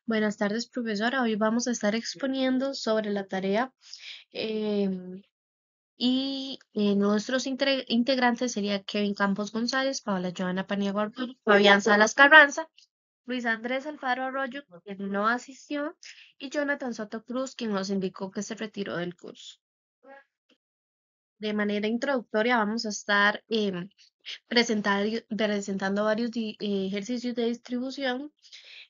Buenas tardes, profesora. Hoy vamos a estar exponiendo sobre la tarea em, nuestros integrantes serían Kevin Campos González, Paola Joana Paniagua, Arroyo, Fabián Salas Carranza, Luis Andrés Alfaro Arroyo, quien no asistió, y Jonathan Soto Cruz, quien nos indicó que se retiró del curso. De manera introductoria vamos a estar presentando varios ejercicios de distribución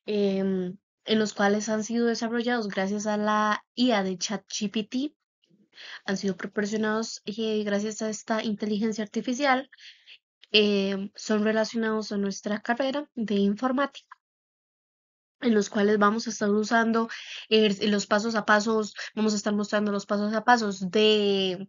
en los cuales han sido desarrollados gracias a la IA de ChatGPT, han sido proporcionados gracias a esta inteligencia artificial, son relacionados a nuestra carrera de informática, en los cuales vamos a estar usando los pasos a pasos, vamos a estar mostrando los pasos a pasos de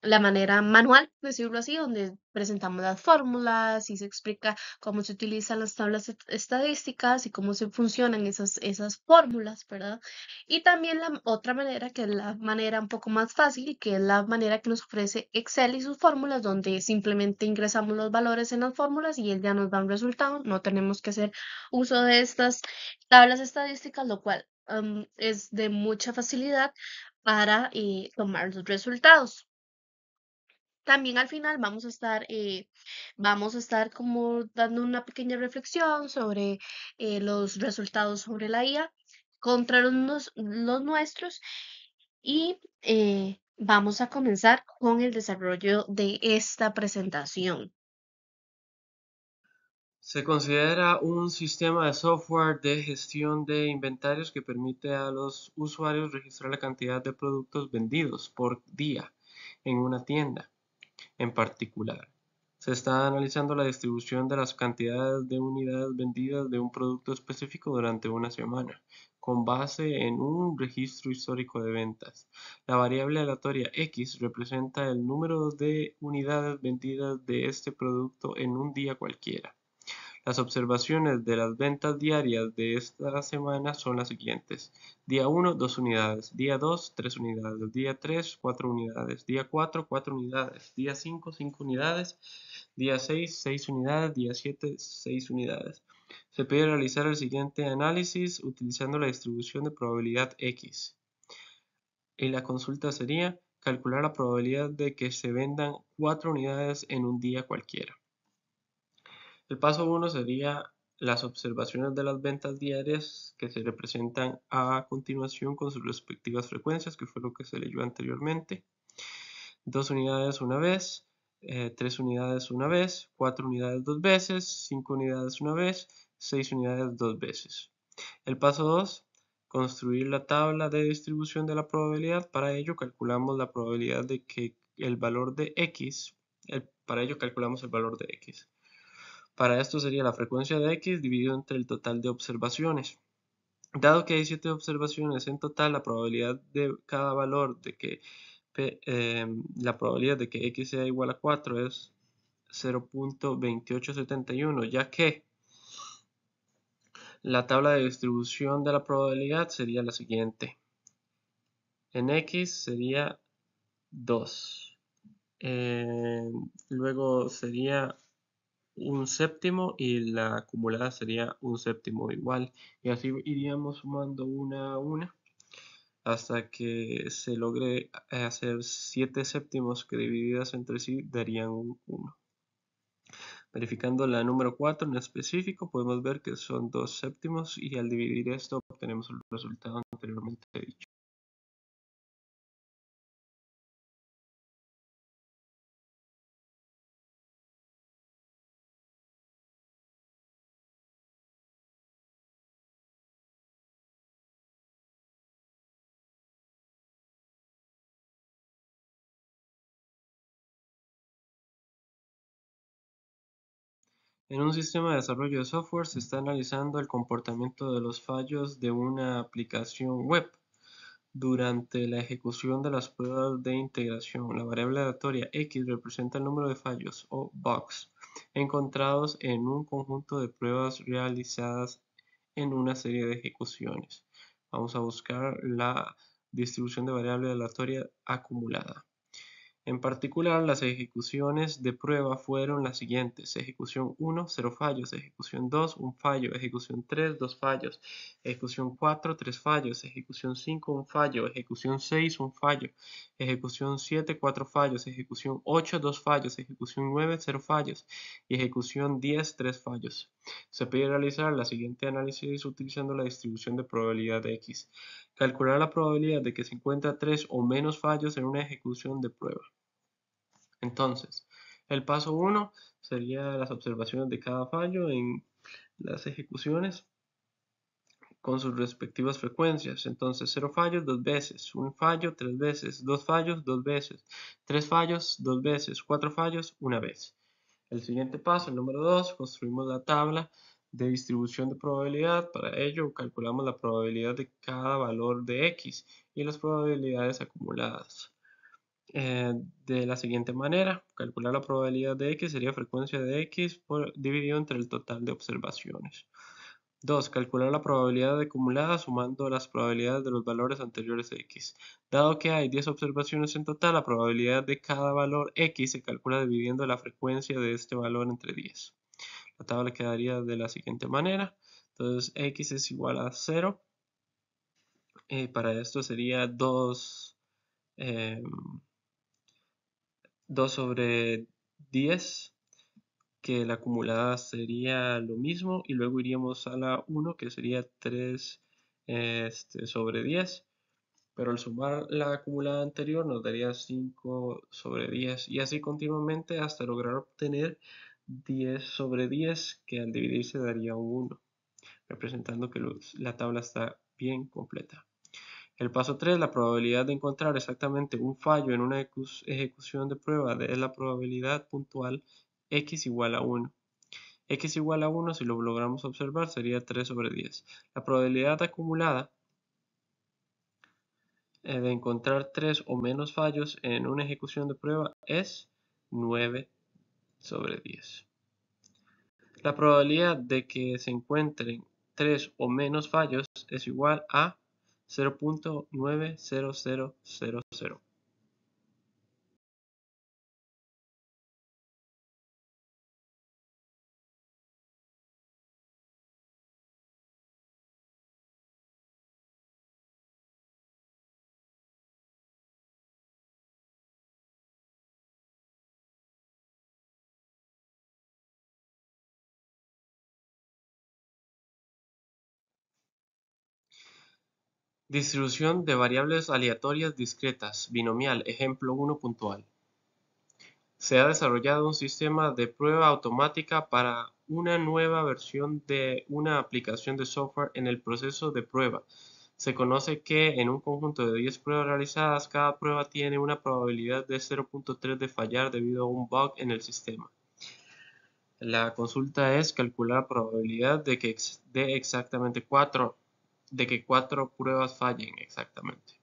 la manera manual, decirlo así, donde presentamos las fórmulas y se explica cómo se utilizan las tablas estadísticas y cómo se funcionan esas fórmulas, ¿verdad? Y también la otra manera, que es la manera un poco más fácil, que es la manera que nos ofrece Excel y sus fórmulas, donde simplemente ingresamos los valores en las fórmulas y él ya nos da un resultado. No tenemos que hacer uso de estas tablas estadísticas, lo cual es de mucha facilidad para tomar los resultados. También al final vamos a estar como dando una pequeña reflexión sobre los resultados sobre la IA contra los nuestros y vamos a comenzar con el desarrollo de esta presentación. Se considera un sistema de software de gestión de inventarios que permite a los usuarios registrar la cantidad de productos vendidos por día en una tienda en particular. Se está analizando la distribución de las cantidades de unidades vendidas de un producto específico durante una semana, con base en un registro histórico de ventas. La variable aleatoria X representa el número de unidades vendidas de este producto en un día cualquiera. Las observaciones de las ventas diarias de esta semana son las siguientes: día 1, 2 unidades; día 2, 3 unidades; día 3, 4 unidades; día 4, 4 unidades; día 5, 5 unidades; día 6, 6 unidades; día 7, 6 unidades. Se puede realizar el siguiente análisis utilizando la distribución de probabilidad X. Y la consulta sería calcular la probabilidad de que se vendan 4 unidades en un día cualquiera. El paso 1 sería las observaciones de las ventas diarias, que se representan a continuación con sus respectivas frecuencias, que fue lo que se leyó anteriormente. 2 unidades una vez, 3 unidades una vez, 4 unidades dos veces, 5 unidades una vez, 6 unidades dos veces. El paso 2, construir la tabla de distribución de la probabilidad. Para ello calculamos la probabilidad de que el valor de X, para ello calculamos el valor de X. Para esto sería la frecuencia de X dividido entre el total de observaciones. Dado que hay 7 observaciones en total, la probabilidad de cada valor de que la probabilidad de que X sea igual a 4 es 0.2871, ya que la tabla de distribución de la probabilidad sería la siguiente. En X sería 2. Luego sería un séptimo y la acumulada sería un séptimo igual, y así iríamos sumando una a una hasta que se logre hacer 7 séptimos que divididas entre sí darían un 1. Verificando la número 4 en específico, podemos ver que son 2 séptimos, y al dividir esto obtenemos el resultado anteriormente dicho. En un sistema de desarrollo de software se está analizando el comportamiento de los fallos de una aplicación web durante la ejecución de las pruebas de integración. La variable aleatoria X representa el número de fallos o bugs encontrados en un conjunto de pruebas realizadas en una serie de ejecuciones. Vamos a buscar la distribución de variable aleatoria acumulada. En particular, las ejecuciones de prueba fueron las siguientes: ejecución 1, 0 fallos; ejecución 2, 1 fallo; ejecución 3, 2 fallos; ejecución 4, 3 fallos; ejecución 5, 1 fallo; ejecución 6, 1 fallo; ejecución 7, 4 fallos; ejecución 8, 2 fallos; ejecución 9, 0 fallos; y ejecución 10, 3 fallos. Se puede realizar el siguiente análisis utilizando la distribución de probabilidad de X. Calcular la probabilidad de que se encuentra 3 o menos fallos en una ejecución de prueba. Entonces, el paso 1 sería las observaciones de cada fallo en las ejecuciones con sus respectivas frecuencias. Entonces, 0 fallos 2 veces, 1 fallo 3 veces, 2 fallos 2 veces, 3 fallos 2 veces, 4 fallos 1 vez. El siguiente paso, el número 2, construimos la tabla de distribución de probabilidad. Para ello, calculamos la probabilidad de cada valor de X y las probabilidades acumuladas. De la siguiente manera: calcular la probabilidad de X sería frecuencia de X dividido entre el total de observaciones. 2. Calcular la probabilidad acumulada sumando las probabilidades de los valores anteriores a X. Dado que hay 10 observaciones en total, la probabilidad de cada valor X se calcula dividiendo la frecuencia de este valor entre 10. La tabla quedaría de la siguiente manera. Entonces, X es igual a 0. Para esto sería 2 sobre 10, que la acumulada sería lo mismo, y luego iríamos a la 1, que sería 3 sobre 10, pero al sumar la acumulada anterior nos daría 5 sobre 10, y así continuamente hasta lograr obtener 10 sobre 10, que al dividirse daría un 1, representando que la tabla está bien completa. El paso 3, la probabilidad de encontrar exactamente un fallo en una ejecución de prueba es la probabilidad puntual X igual a 1. X igual a 1, si lo logramos observar, sería 3 sobre 10. La probabilidad acumulada de encontrar 3 o menos fallos en una ejecución de prueba es 9 sobre 10. La probabilidad de que se encuentren 3 o menos fallos es igual a 0.90000. Distribución de variables aleatorias discretas, binomial, ejemplo 1 puntual. Se ha desarrollado un sistema de prueba automática para una nueva versión de una aplicación de software en el proceso de prueba. Se conoce que en un conjunto de 10 pruebas realizadas, cada prueba tiene una probabilidad de 0.3 de fallar debido a un bug en el sistema. La consulta es calcular la probabilidad de que cuatro pruebas fallen exactamente.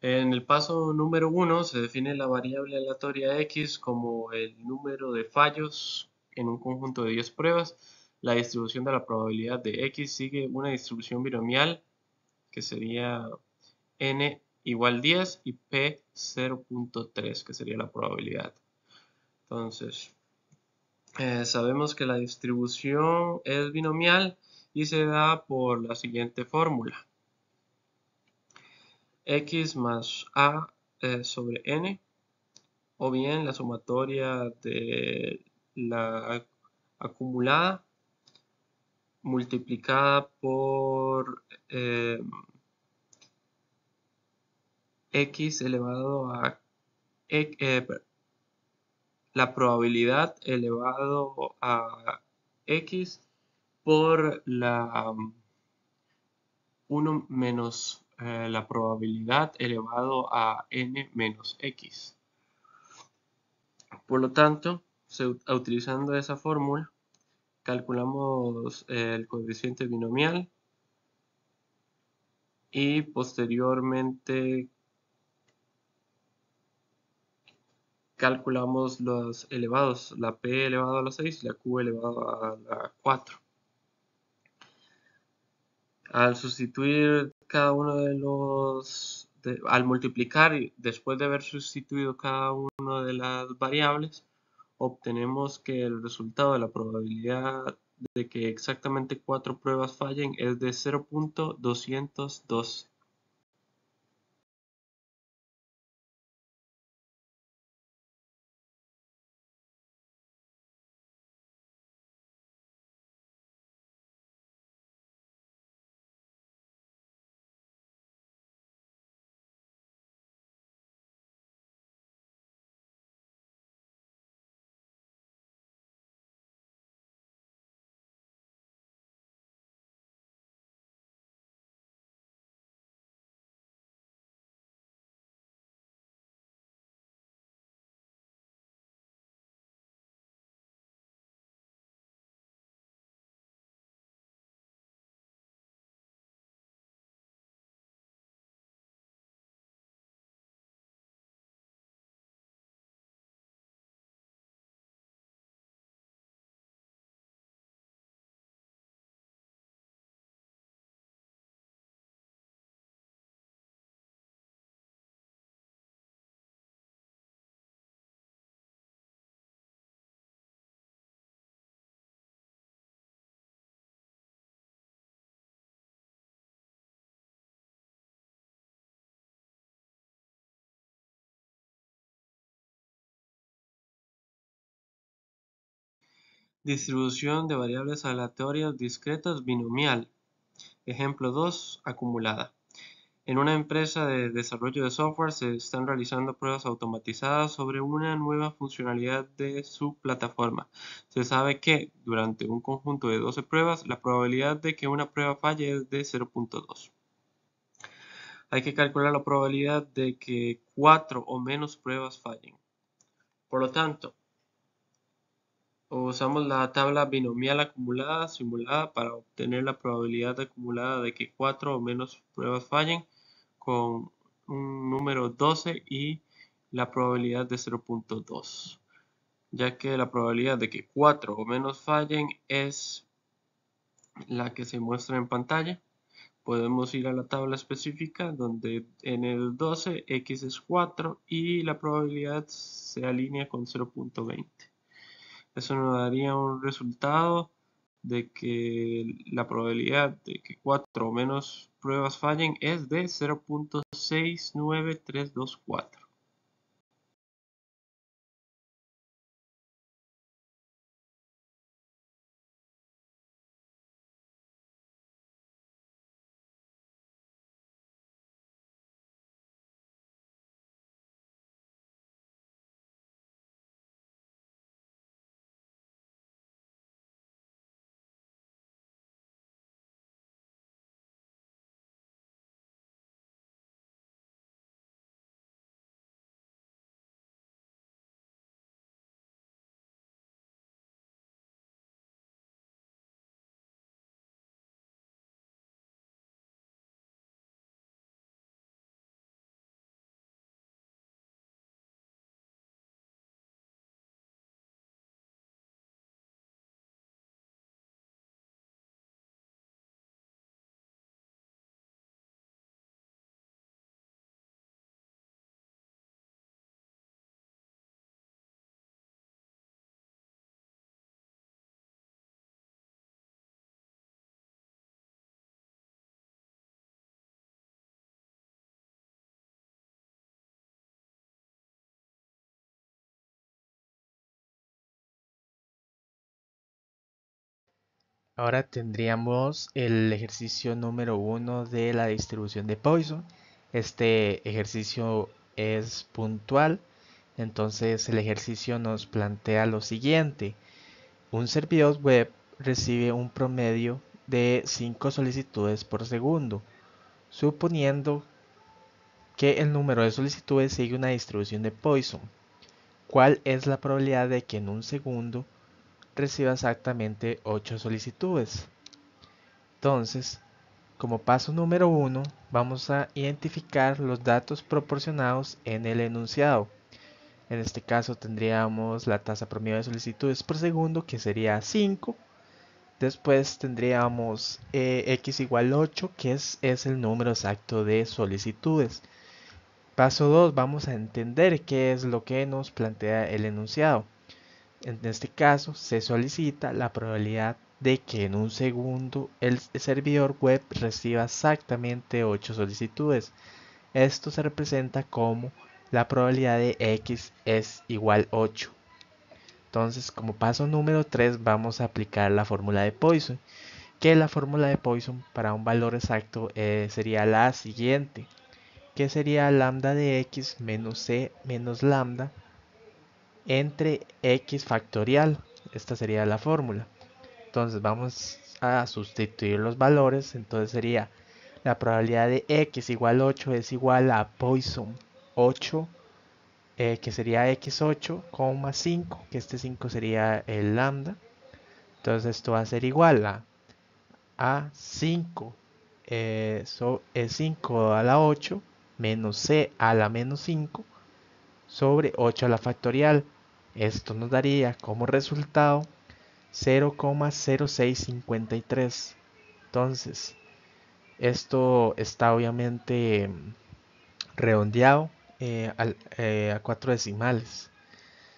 En el paso número 1 se define la variable aleatoria X como el número de fallos en un conjunto de 10 pruebas. La distribución de la probabilidad de X sigue una distribución binomial, que sería n igual 10 y p 0.3, que sería la probabilidad. Entonces, sabemos que la distribución es binomial y se da por la siguiente fórmula: X más a sobre n, o bien la sumatoria de la acumulada multiplicada por X elevado a la probabilidad elevado a X por la 1 menos la probabilidad elevado a n menos X. Por lo tanto, utilizando esa fórmula, calculamos el coeficiente binomial y posteriormente calculamos los elevados, la p elevado a la 6 y la q elevado a la 4. Al sustituir cada uno de los al multiplicar y después de haber sustituido cada una de las variables, obtenemos que el resultado de la probabilidad de que exactamente 4 pruebas fallen es de 0.202. Distribución de variables aleatorias discretas binomial. Ejemplo 2. Acumulada. En una empresa de desarrollo de software se están realizando pruebas automatizadas sobre una nueva funcionalidad de su plataforma. Se sabe que, durante un conjunto de 12 pruebas, la probabilidad de que una prueba falle es de 0.2. Hay que calcular la probabilidad de que 4 o menos pruebas fallen. Por lo tanto, usamos la tabla binomial acumulada simulada para obtener la probabilidad acumulada de que 4 o menos pruebas fallen con un número 12 y la probabilidad de 0.2, ya que la probabilidad de que 4 o menos fallen es la que se muestra en pantalla. Podemos ir a la tabla específica donde en el 12 x es 4 y la probabilidad se alinea con 0.20. Eso nos daría un resultado de que la probabilidad de que 4 o menos pruebas fallen es de 0.69324. Ahora tendríamos el ejercicio número uno de la distribución de Poisson. Este ejercicio es puntual, entonces el ejercicio nos plantea lo siguiente. Un servidor web recibe un promedio de 5 solicitudes por segundo, suponiendo que el número de solicitudes sigue una distribución de Poisson. ¿Cuál es la probabilidad de que en un segundo reciba exactamente 8 solicitudes? Entonces, como paso número uno, vamos a identificar los datos proporcionados en el enunciado. En este caso tendríamos la tasa promedio de solicitudes por segundo, que sería 5. Después tendríamos x igual 8, que es el número exacto de solicitudes. Paso 2, vamos a entender qué es lo que nos plantea el enunciado. En este caso, se solicita la probabilidad de que en un segundo el servidor web reciba exactamente 8 solicitudes. Esto se representa como la probabilidad de x es igual 8. Entonces, como paso número 3, vamos a aplicar la fórmula de Poisson, que la fórmula de Poisson para un valor exacto sería la siguiente, que sería lambda de x menos c menos lambda entre x factorial. Esta sería la fórmula. Entonces vamos a sustituir los valores. Entonces sería la probabilidad de x igual 8 es igual a Poisson 8, que sería x8,5, que este 5 sería el lambda. Entonces esto va a ser igual a 5, 5 a la 8 menos c a la menos 5 sobre 8 a la factorial. Esto nos daría como resultado 0,0653. Entonces, esto está obviamente redondeado a 4 decimales.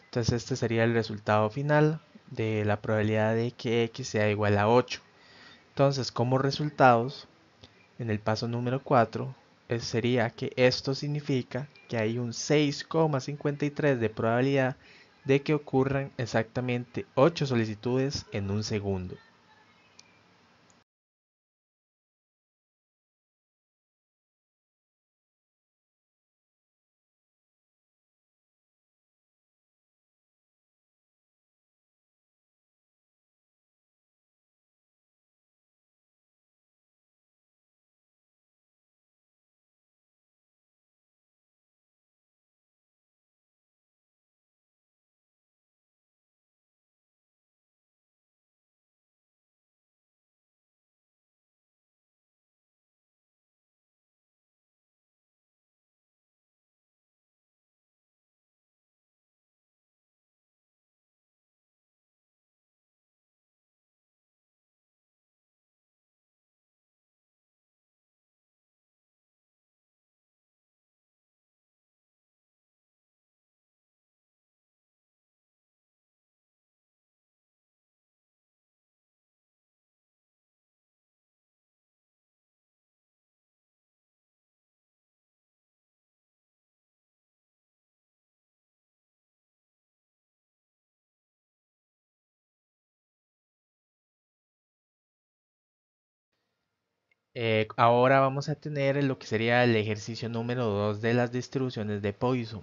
Entonces, este sería el resultado final de la probabilidad de que x sea igual a 8. Entonces, como resultados, en el paso número 4, sería que esto significa que hay un 6,53 de probabilidad de que ocurran exactamente 8 solicitudes en un segundo. Ahora vamos a tener lo que sería el ejercicio número 2 de las distribuciones de Poisson.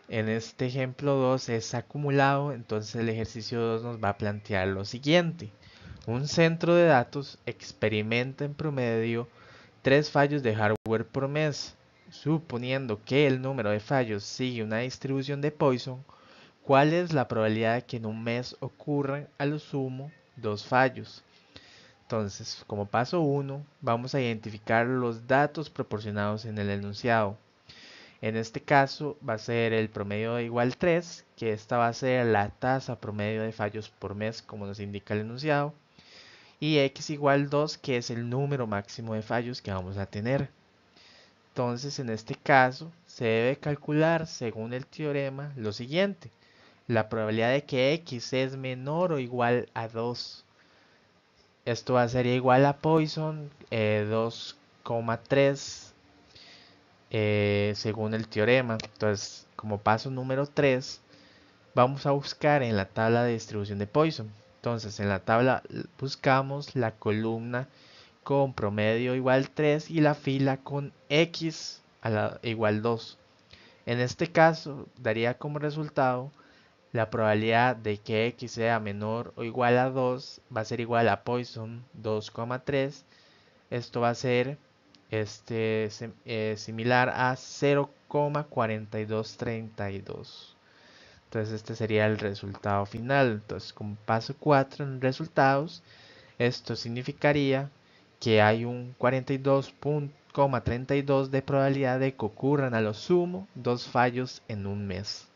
En este ejemplo 2 es acumulado, entonces el ejercicio 2 nos va a plantear lo siguiente. Un centro de datos experimenta en promedio 3 fallos de hardware por mes. Suponiendo que el número de fallos sigue una distribución de Poisson, ¿cuál es la probabilidad de que en un mes ocurran a lo sumo 2 fallos? Entonces, como paso 1, vamos a identificar los datos proporcionados en el enunciado. En este caso va a ser el promedio igual 3, que esta va a ser la tasa promedio de fallos por mes, como nos indica el enunciado, y x igual 2, que es el número máximo de fallos que vamos a tener. Entonces, en este caso, se debe calcular, según el teorema, lo siguiente. La probabilidad de que x es menor o igual a 2. Esto va a ser igual a Poisson 2,3 según el teorema. Entonces, como paso número 3, vamos a buscar en la tabla de distribución de Poisson. Entonces, en la tabla buscamos la columna con promedio igual 3 y la fila con x igual 2. En este caso, daría como resultado la probabilidad de que x sea menor o igual a 2 va a ser igual a Poisson 2,3. Esto va a ser similar a 0,4232. Entonces este sería el resultado final. Entonces como paso 4 en resultados, esto significaría que hay un 42,32 de probabilidad de que ocurran a lo sumo 2 fallos en un mes.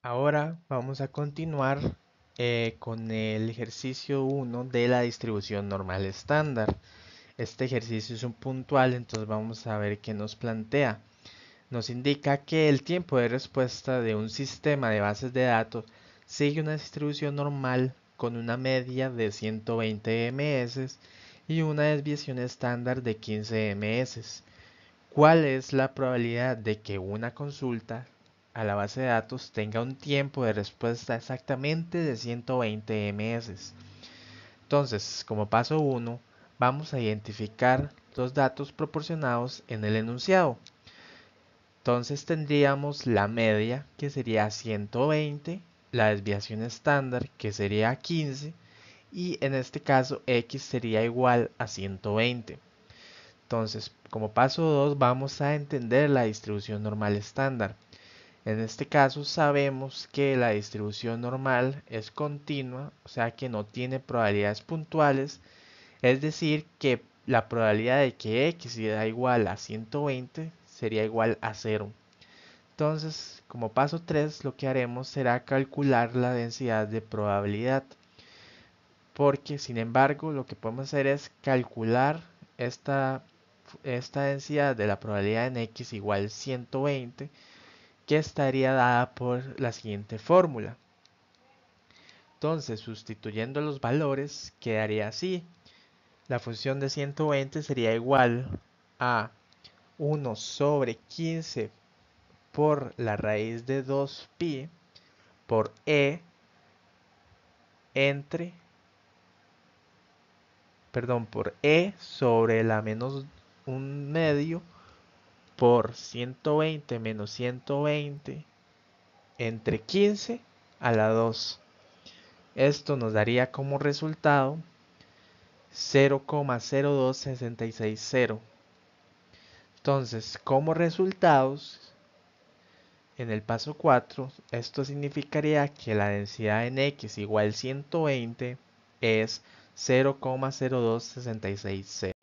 Ahora vamos a continuar con el ejercicio 1 de la distribución normal estándar. Este ejercicio es un puntual, entonces vamos a ver qué nos plantea. Nos indica que el tiempo de respuesta de un sistema de bases de datos sigue una distribución normal con una media de 120 ms y una desviación estándar de 15 ms. ¿Cuál es la probabilidad de que una consulta a la base de datos tenga un tiempo de respuesta exactamente de 120 ms? Entonces, como paso 1, vamos a identificar los datos proporcionados en el enunciado. Entonces tendríamos la media, que sería 120, la desviación estándar, que sería 15, y en este caso x sería igual a 120. Entonces, como paso 2, vamos a entender la distribución normal estándar. En este caso sabemos que la distribución normal es continua, o sea que no tiene probabilidades puntuales, es decir, que la probabilidad de que x sea igual a 120 sería igual a 0. Entonces, como paso 3, lo que haremos será calcular la densidad de probabilidad. Porque, sin embargo, lo que podemos hacer es calcular esta densidad de la probabilidad en x igual 120, que estaría dada por la siguiente fórmula. Entonces, sustituyendo los valores, quedaría así. La función de 120 sería igual a 1 sobre 15 por la raíz de 2pi por por e sobre la menos un medio por 120 menos 120 entre 15 a la 2. Esto nos daría como resultado 0,02660. Entonces, como resultados, en el paso 4, esto significaría que la densidad en x igual 120 es 0,02660.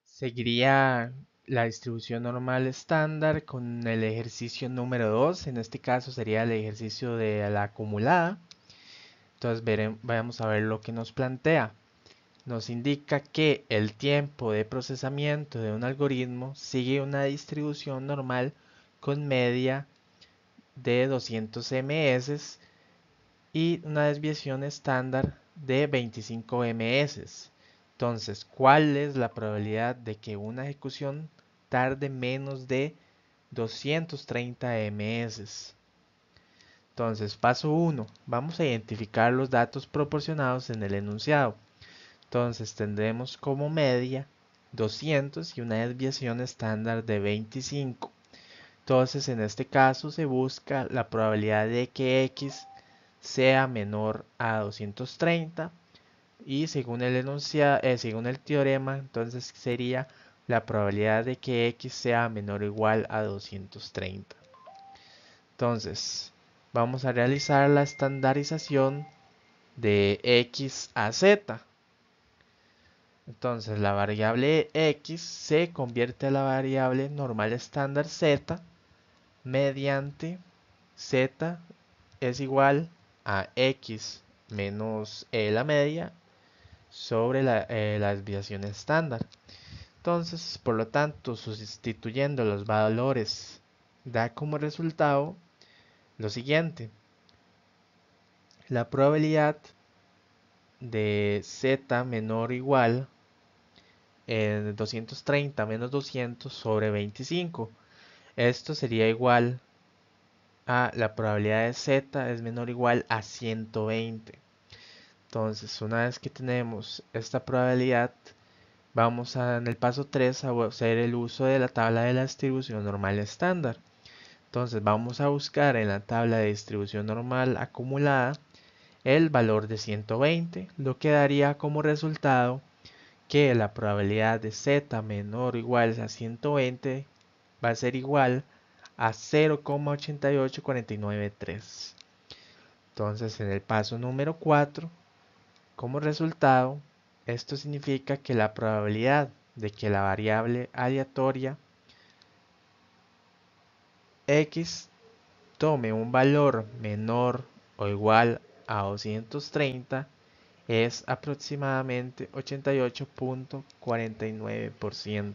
Seguiría la distribución normal estándar con el ejercicio número 2. En este caso sería el ejercicio de la acumulada. Entonces vamos a ver lo que nos plantea. Nos indica que el tiempo de procesamiento de un algoritmo sigue una distribución normal con media de 200 ms y una desviación estándar de 25 ms. Entonces, ¿cuál es la probabilidad de que una ejecución tarde menos de 230 ms? Entonces, paso 1. Vamos a identificar los datos proporcionados en el enunciado. Entonces, tendremos como media 200 y una desviación estándar de 25. Entonces, en este caso se busca la probabilidad de que x sea menor a 230 y según el según el teorema, entonces sería la probabilidad de que x sea menor o igual a 230. Entonces, vamos a realizar la estandarización de x a z. Entonces, la variable x se convierte a la variable normal estándar z mediante z es igual a x menos la media sobre la desviación estándar. Entonces, por lo tanto, sustituyendo los valores da como resultado lo siguiente. La probabilidad de z menor o igual en 230 menos 200 sobre 25. Esto sería igual a la probabilidad de z es menor o igual a 120. Entonces, una vez que tenemos esta probabilidad, vamos en el paso 3 a hacer el uso de la tabla de la distribución normal estándar. Entonces vamos a buscar en la tabla de distribución normal acumulada el valor de 120, lo que daría como resultado que la probabilidad de z menor o igual a 120 va a ser igual a 0,88493. Entonces en el paso número 4, como resultado, esto significa que la probabilidad de que la variable aleatoria x tome un valor menor o igual a 230 es aproximadamente 88.49%.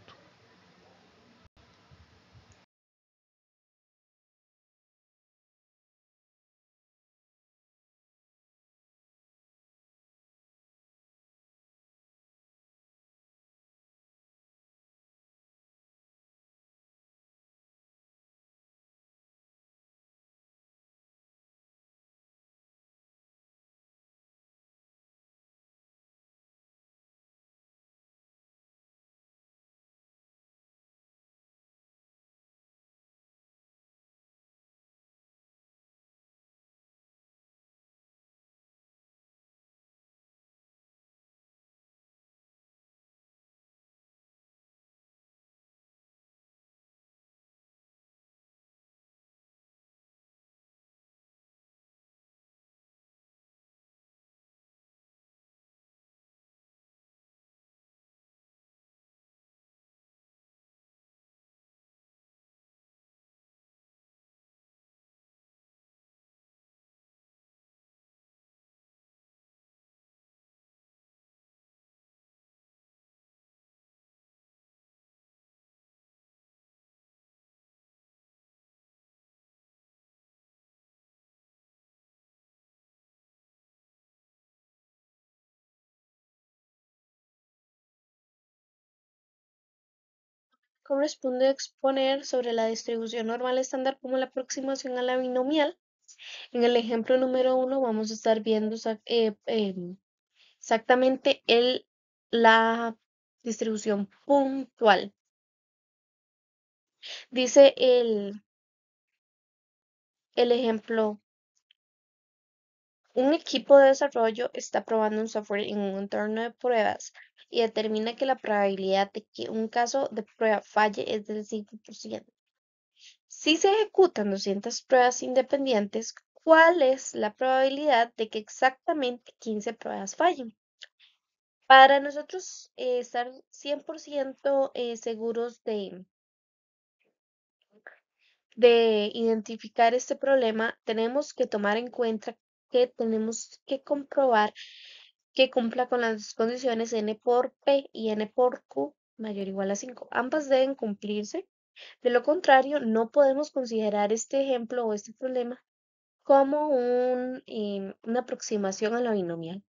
Corresponde exponer sobre la distribución normal estándar como la aproximación a la binomial. En el ejemplo número 1 vamos a estar viendo exactamente la distribución puntual. Dice el ejemplo, un equipo de desarrollo está probando un software en un entorno de pruebas y determina que la probabilidad de que un caso de prueba falle es del 5%. Si se ejecutan 200 pruebas independientes, ¿cuál es la probabilidad de que exactamente 15 pruebas fallen? Para nosotros estar 100% seguros de identificar este problema, tenemos que tomar en cuenta que tenemos que comprobar que cumpla con las condiciones n por p y n por q mayor o igual a 5. Ambas deben cumplirse. De lo contrario, no podemos considerar este ejemplo o este problema como una aproximación a la binomial.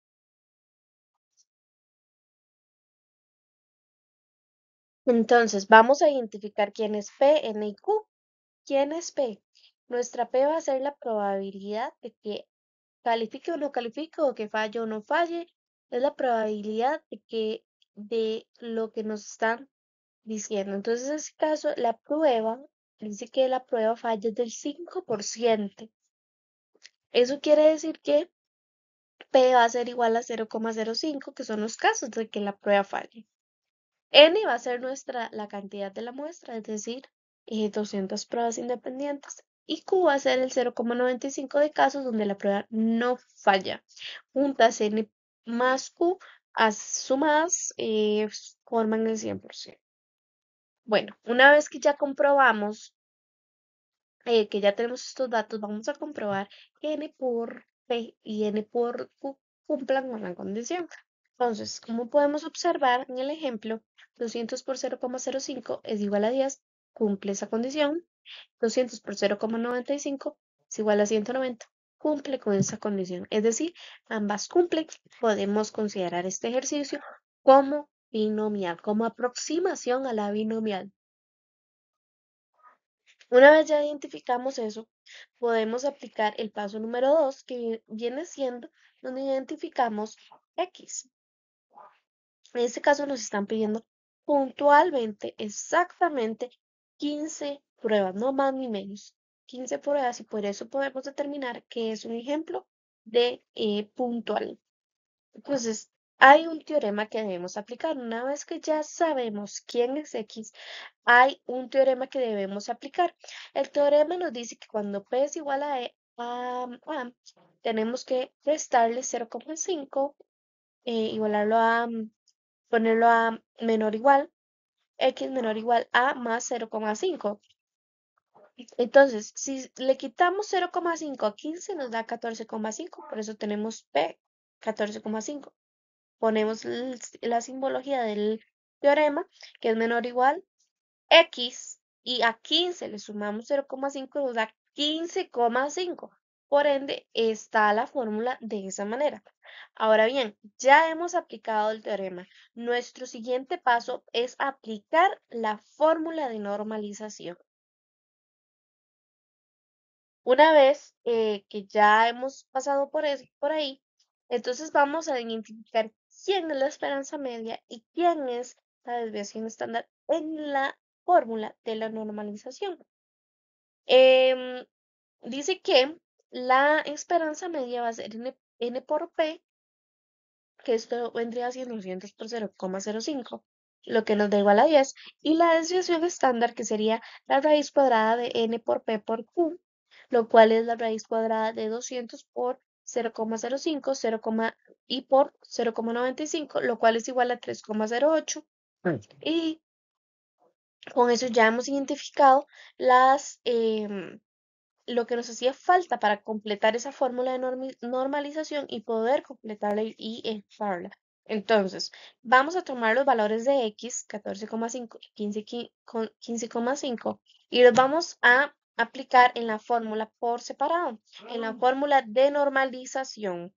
Entonces, vamos a identificar quién es P, N y Q. ¿Quién es P? Nuestra P va a ser la probabilidad de que califique o no califique, o que falle o no falle. Es la probabilidad de lo que nos están diciendo. Entonces, en este caso, la prueba dice que la prueba falla es del 5%. Eso quiere decir que P va a ser igual a 0,05, que son los casos de que la prueba falle. N va a ser la cantidad de la muestra, es decir, 200 pruebas independientes. Y Q va a ser el 0,95 de casos donde la prueba no falla. Juntas N más Q sumadas forman el 100%. Bueno, una vez que ya comprobamos que ya tenemos estos datos, vamos a comprobar que n por p y n por q cumplan con la condición. Entonces, como podemos observar en el ejemplo, 200 por 0,05 es igual a 10, cumple esa condición. 200 por 0,95 es igual a 190, cumple con esa condición. Es decir, ambas cumplen. Podemos considerar este ejercicio como binomial, como aproximación a la binomial. Una vez ya identificamos eso, podemos aplicar el paso número 2, que viene siendo donde identificamos X. En este caso nos están pidiendo puntualmente, exactamente 15 pruebas, no más ni menos. 15 pruebas y por eso podemos determinar que es un ejemplo de puntual. Entonces, hay un teorema que debemos aplicar. Una vez que ya sabemos quién es X, hay un teorema que debemos aplicar. El teorema nos dice que cuando P es igual a, tenemos que restarle 0,5, igualarlo a, ponerlo a menor o igual, X menor o igual a más 0,5. Entonces, si le quitamos 0,5 a 15 nos da 14,5, por eso tenemos P 14,5. Ponemos la simbología del teorema, que es menor o igual X, y a 15 le sumamos 0,5 nos da 15,5. Por ende, está la fórmula de esa manera. Ahora bien, ya hemos aplicado el teorema. Nuestro siguiente paso es aplicar la fórmula de normalización. Una vez que ya hemos pasado por ahí, entonces vamos a identificar quién es la esperanza media y quién es la desviación estándar en la fórmula de la normalización. Em, Dice que la esperanza media va a ser n por p, que esto vendría siendo 200 por 0,05, lo que nos da igual a 10, y la desviación estándar, que sería la raíz cuadrada de n por p por q, lo cual es la raíz cuadrada de 200 por 0,05, 0, y por 0,95, lo cual es igual a 3,08. Y con eso ya hemos identificado lo que nos hacía falta para completar esa fórmula de normalización y poder completarla y ejecutarla. Entonces, vamos a tomar los valores de X, 14,5 y 15,5, y los vamos a aplicar en la fórmula por separado, en la fórmula de normalización.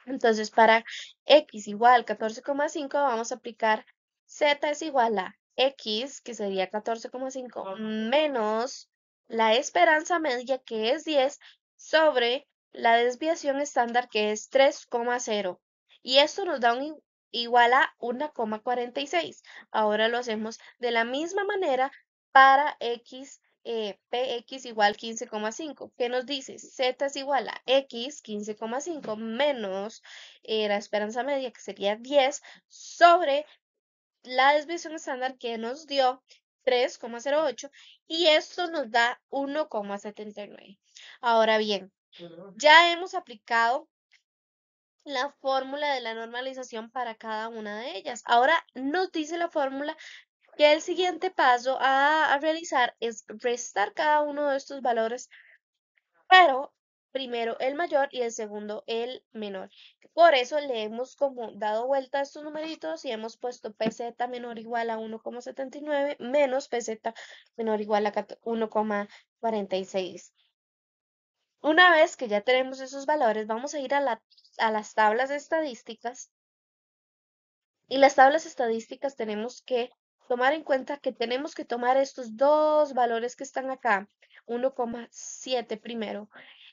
Entonces, para X igual 14,5 vamos a aplicar Z es igual a X, que sería 14,5, menos la esperanza media, que es 10, sobre la desviación estándar, que es 3,0. Y esto nos da igual a 1,46. Ahora lo hacemos de la misma manera para X. Px igual 15,5, que nos dice Z es igual a X 15,5 menos la esperanza media, que sería 10, sobre la desviación estándar, que nos dio 3,08, y esto nos da 1,79. Ahora bien, ya hemos aplicado la fórmula de la normalización para cada una de ellas. Ahora nos dice la fórmula que el siguiente paso a realizar es restar cada uno de estos valores, pero primero el mayor y el segundo el menor. Por eso le hemos como dado vuelta a estos numeritos y hemos puesto PZ menor o igual a 1,79 menos PZ menor o igual a 1,46. Una vez que ya tenemos esos valores, vamos a ir a las tablas estadísticas. Y las tablas estadísticas tenemos que tomar en cuenta que tenemos que tomar estos dos valores que están acá, 1,7 primero,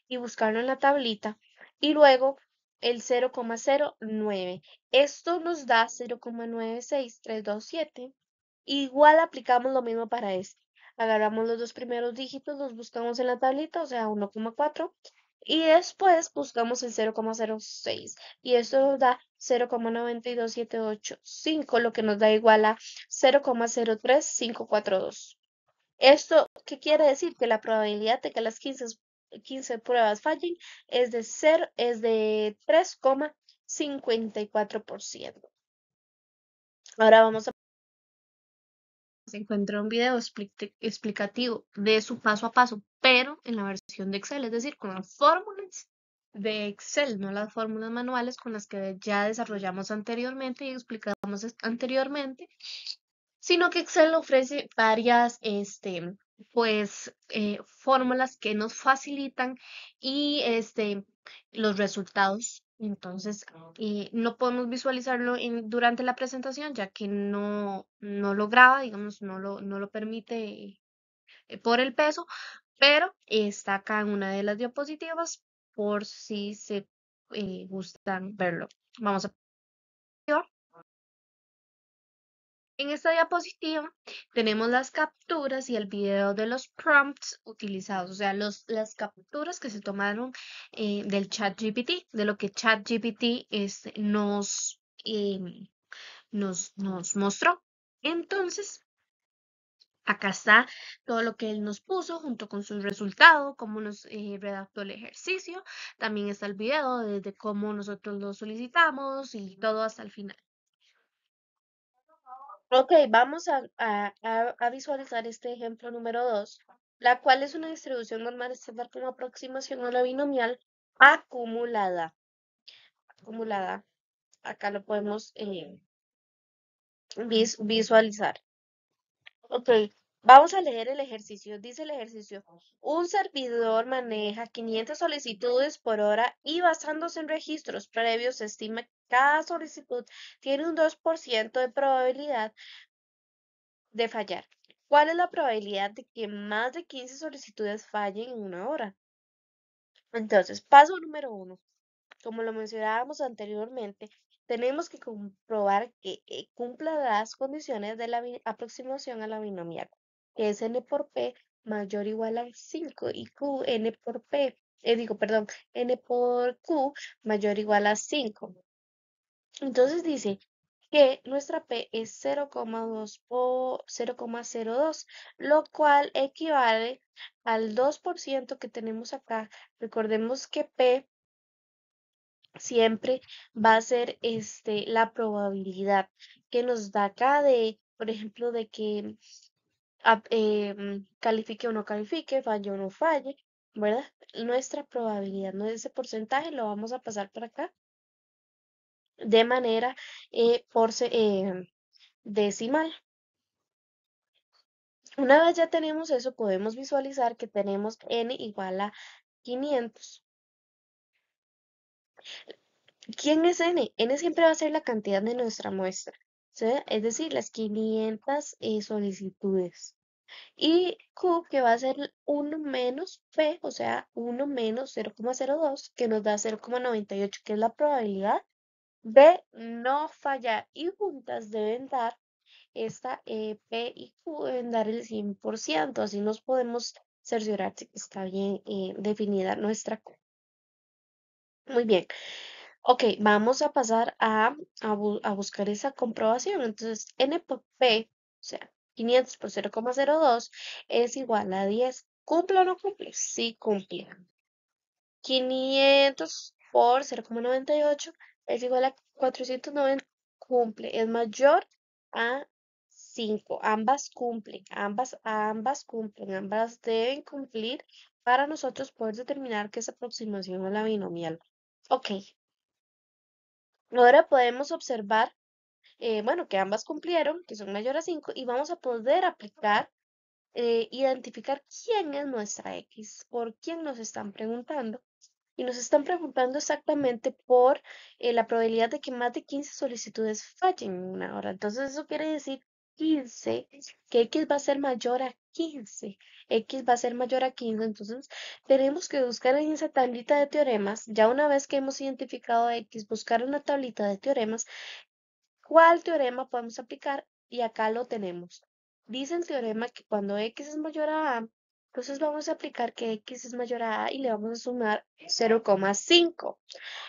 y buscarlo en la tablita, y luego el 0,09. Esto nos da 0,96327. Igual aplicamos lo mismo para este. Agarramos los dos primeros dígitos, los buscamos en la tablita, o sea, 1,4, y después buscamos el 0,06, y esto nos da 0,92785, lo que nos da igual a 0,03542. ¿Esto qué quiere decir? Que la probabilidad de que las 15 pruebas fallen es de 3,54%. Ahora vamos a se encuentra un video explicativo de su paso a paso, pero en la versión de Excel, es decir, con las fórmulas de Excel, no las fórmulas manuales con las que ya desarrollamos anteriormente y explicamos anteriormente, sino que Excel ofrece varias, fórmulas que nos facilitan y, los resultados. Entonces, no podemos visualizarlo durante la presentación, ya que no lo graba, digamos, no lo permite por el peso, pero está acá en una de las diapositivas por si se gustan verlo. Vamos a En esta diapositiva tenemos las capturas y el video de los prompts utilizados, o sea, las capturas que se tomaron del ChatGPT, de lo que ChatGPT nos mostró. Entonces, acá está todo lo que él nos puso junto con su resultado, cómo nos redactó el ejercicio. También está el video de cómo nosotros lo solicitamos y todo hasta el final. Ok, vamos a visualizar este ejemplo número 2, la cual es una distribución normal estándar como aproximación a la binomial acumulada. Acumulada. Acá lo podemos visualizar. Ok, vamos a leer el ejercicio. Dice el ejercicio, un servidor maneja 500 solicitudes por hora y basándose en registros previos, se estima que cada solicitud tiene un 2% de probabilidad de fallar. ¿Cuál es la probabilidad de que más de 15 solicitudes fallen en una hora? Entonces, paso número 1. Como lo mencionábamos anteriormente, tenemos que comprobar que cumpla las condiciones de la aproximación a la binomial, que es n por p mayor o igual a 5 y q n por p, n por q mayor o igual a 5. Entonces dice que nuestra P es 0,2 por 0,02, lo cual equivale al 2% que tenemos acá. Recordemos que P siempre va a ser la probabilidad que nos da acá de, por ejemplo, de que califique o no califique, falle o no falle, ¿verdad? Nuestra probabilidad, no ese porcentaje, lo vamos a pasar por acá de manera decimal. Una vez ya tenemos eso, podemos visualizar que tenemos n igual a 500. ¿Quién es n? N siempre va a ser la cantidad de nuestra muestra, ¿sí? Es decir, las 500 solicitudes. Y Q, que va a ser 1 menos P, o sea, 1 menos 0,02, que nos da 0,98, que es la probabilidad de no fallar. Y juntas deben dar esta P y Q deben dar el 100%, así nos podemos cerciorar si está bien definida nuestra Q. Muy bien, ok, vamos a pasar a buscar esa comprobación. Entonces, N por P, o sea, 500 por 0,02 es igual a 10. ¿Cumple o no cumple? Sí, cumple. 500 por 0,98 es igual a 490, cumple, es mayor a 5. Ambas cumplen, ambas cumplen, ambas deben cumplir para nosotros poder determinar que es aproximación a la binomial. Ok, ahora podemos observar, bueno, que ambas cumplieron, que son mayor a 5, y vamos a poder aplicar, identificar quién es nuestra X, por quién nos están preguntando. Y nos están preguntando exactamente por la probabilidad de que más de 15 solicitudes fallen en una hora. Entonces eso quiere decir 15, que X va a ser mayor a 15. X va a ser mayor a 15. Entonces tenemos que buscar en esa tablita de teoremas, ya una vez que hemos identificado X, buscar una tablita de teoremas, ¿cuál teorema podemos aplicar? Y acá lo tenemos. Dice el teorema que cuando X es mayor a entonces vamos a aplicar que X es mayor a y le vamos a sumar 0,5.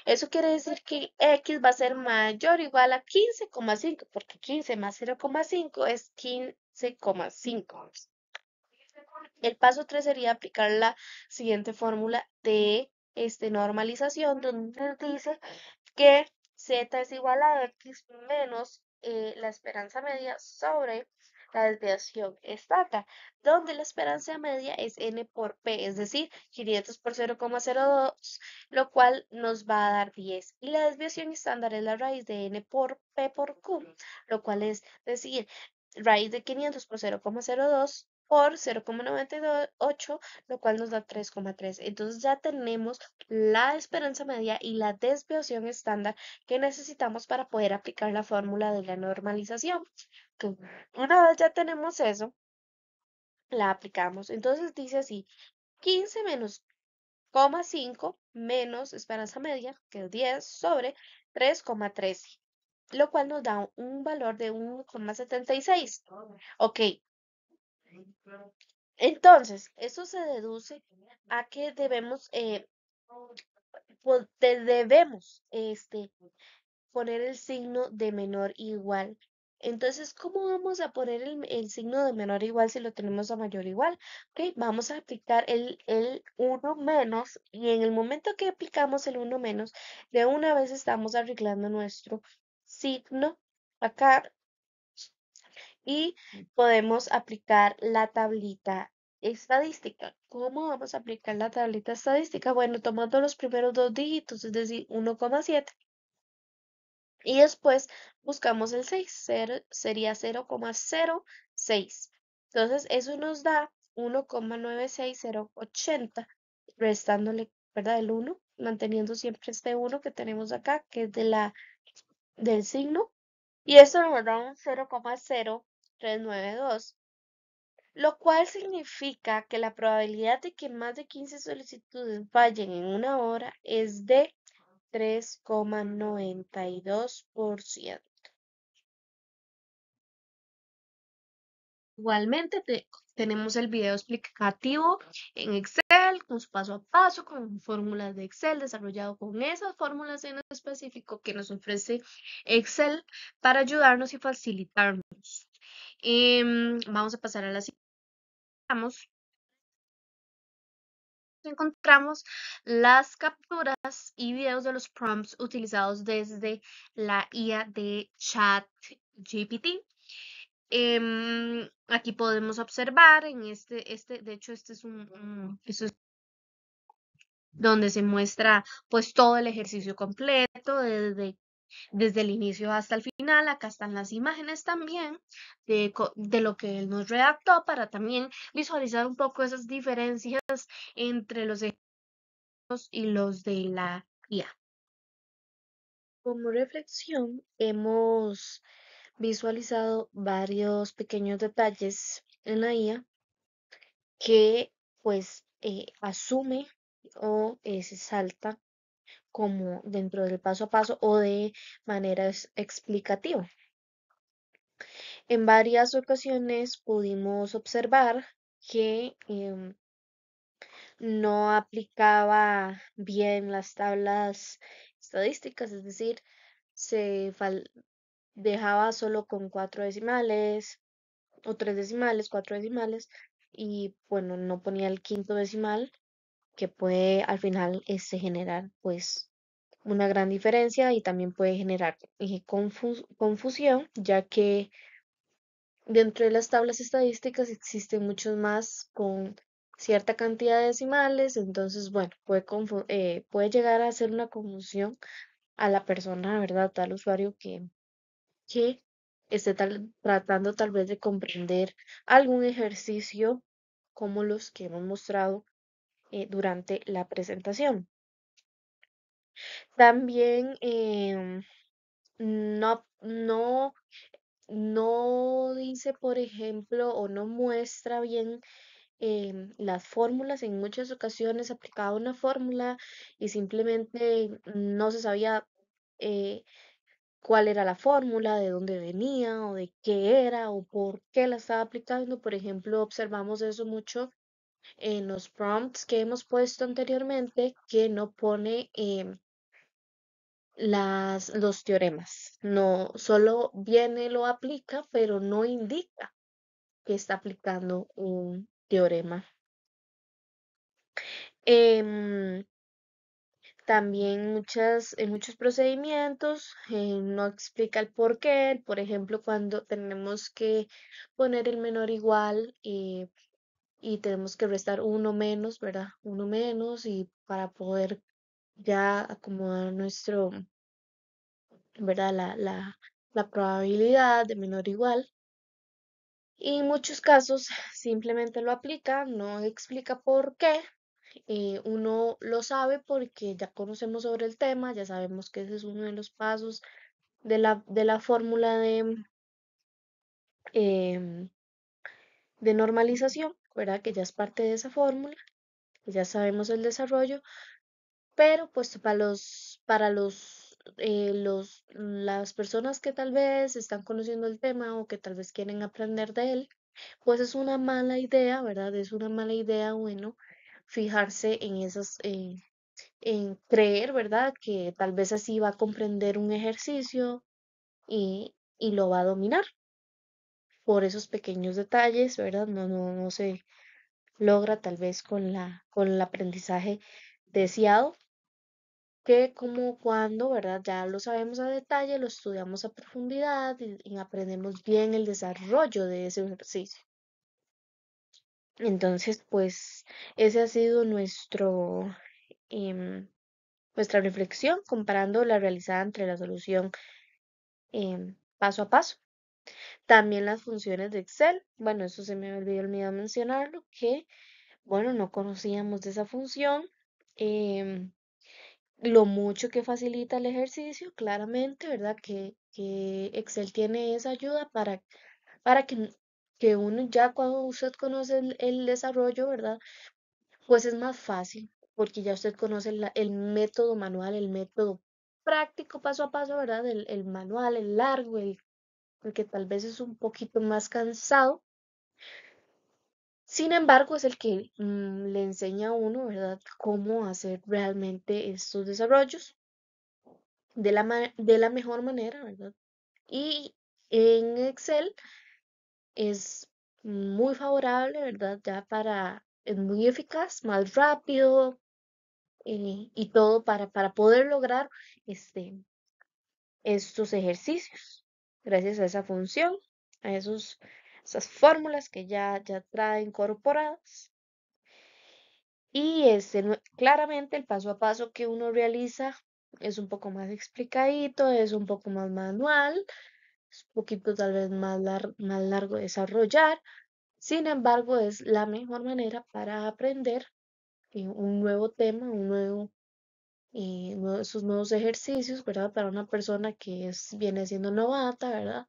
Eso quiere decir que X va a ser mayor o igual a 15,5, porque 15 más 0,5 es 15,5. El paso 3 sería aplicar la siguiente fórmula de normalización, donde nos dice que Z es igual a X menos la esperanza media sobre la desviación estándar, donde la esperanza media es n por p, es decir, 500 por 0,02, lo cual nos va a dar 10. Y la desviación estándar es la raíz de n por p por q, lo cual es decir, raíz de 500 por 0,02 por 0,98, lo cual nos da 3,3. Entonces ya tenemos la esperanza media y la desviación estándar que necesitamos para poder aplicar la fórmula de la normalización. Que una vez ya tenemos eso, la aplicamos. Entonces dice así, 15 menos 0,5 menos esperanza media, que es 10, sobre 3,13, lo cual nos da un valor de 1,76. Ok, entonces, eso se deduce a que debemos poner el signo de menor igual. Entonces, ¿cómo vamos a poner el signo de menor igual si lo tenemos a mayor igual? Ok, vamos a aplicar el uno menos y en el momento que aplicamos el uno menos, de una vez estamos arreglando nuestro signo acá y podemos aplicar la tablita estadística. ¿Cómo vamos a aplicar la tablita estadística? Bueno, tomando los primeros dos dígitos, es decir, 1,7. Y después buscamos el 6, sería 0,06. Entonces, eso nos da 1,96080, restándole, ¿verdad? El 1, manteniendo siempre este 1 que tenemos acá, que es del signo. Y eso nos da un 0,0392, lo cual significa que la probabilidad de que más de 15 solicitudes fallen en una hora es de 3,92%. Igualmente tenemos el video explicativo en Excel, con su paso a paso, con fórmulas de Excel, desarrollado con esas fórmulas en específico que nos ofrece Excel para ayudarnos y facilitarnos. Vamos a pasar a la siguiente. Encontramos las capturas y videos de los prompts utilizados desde la IA de ChatGPT. Aquí podemos observar en de hecho, este es esto es donde se muestra pues todo el ejercicio completo, desde el inicio hasta el final. Acá están las imágenes también de lo que él nos redactó para también visualizar un poco esas diferencias entre los ejercicios y los de la IA. Como reflexión, hemos visualizado varios pequeños detalles en la IA que pues asume o se salta como dentro del paso a paso o de manera explicativa. En varias ocasiones pudimos observar que no aplicaba bien las tablas estadísticas, es decir, dejaba solo con 4 decimales o 3 decimales, 4 decimales, y bueno, no ponía el quinto decimal, que puede al final generar pues una gran diferencia y también puede generar confusión, ya que dentro de las tablas estadísticas existen muchos más con cierta cantidad de decimales. Entonces, bueno, puede llegar a ser una confusión a la persona, ¿verdad? Al usuario que esté tratando tal vez de comprender algún ejercicio como los que hemos mostrado durante la presentación. También no dice, por ejemplo, o no muestra bien las fórmulas. En muchas ocasiones aplicaba una fórmula y simplemente no se sabía eh, cuál era la fórmula, de dónde venía o de qué era o por qué la estaba aplicando. Por ejemplo, observamos eso mucho en los prompts que hemos puesto anteriormente, que no pone los teoremas. No, solo viene, lo aplica, pero no indica que está aplicando un teorema. Em, También en muchos procedimientos no explica el por qué. Por ejemplo, cuando tenemos que poner el menor igual y tenemos que restar uno menos, ¿verdad? Uno menos y para poder ya acomodar ¿verdad? La probabilidad de menor igual. Y en muchos casos simplemente lo aplica, no explica por qué. Uno lo sabe porque ya conocemos sobre el tema, ya sabemos que ese es uno de los pasos de la fórmula em, de normalización, ¿verdad? Que ya es parte de esa fórmula, que ya sabemos el desarrollo, pero pues las personas que tal vez están conociendo el tema o que tal vez quieren aprender de él, pues es una mala idea, ¿verdad? Es una mala idea, bueno, fijarse en en creer, ¿verdad? Que tal vez así va a comprender un ejercicio y lo va a dominar por esos pequeños detalles, ¿verdad? No se logra tal vez con el aprendizaje deseado, que como cuando, ¿verdad? Ya lo sabemos a detalle, lo estudiamos a profundidad y aprendemos bien el desarrollo de ese ejercicio. Entonces, pues, ese ha sido em, nuestra reflexión comparando la realizada entre la solución paso a paso. También las funciones de Excel. Bueno, eso se me olvidó mencionarlo, que, bueno, no conocíamos de esa función. em, lo mucho que facilita el ejercicio, claramente, ¿verdad? Que Excel tiene esa ayuda para que uno ya cuando usted conoce el desarrollo, ¿verdad? Pues es más fácil, porque ya usted conoce el método manual, el método práctico paso a paso, ¿verdad? El manual, el largo, el que tal vez es un poquito más cansado. Sin embargo, es el que le enseña a uno, ¿verdad?, cómo hacer realmente estos desarrollos de la mejor manera, ¿verdad? Y en Excel es muy favorable, ¿verdad? Es muy eficaz, más rápido y todo para poder lograr este, estos ejercicios. Gracias a esa función, a esas fórmulas que ya trae incorporadas. Y claramente el paso a paso que uno realiza es un poco más explicadito, es un poco más manual, es un poquito tal vez más largo de desarrollar. Sin embargo, es la mejor manera para aprender un nuevo tema, esos nuevos ejercicios, ¿verdad? Para una persona que viene siendo novata, ¿verdad?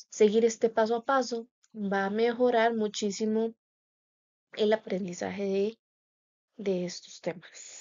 Seguir este paso a paso va a mejorar muchísimo el aprendizaje de estos temas.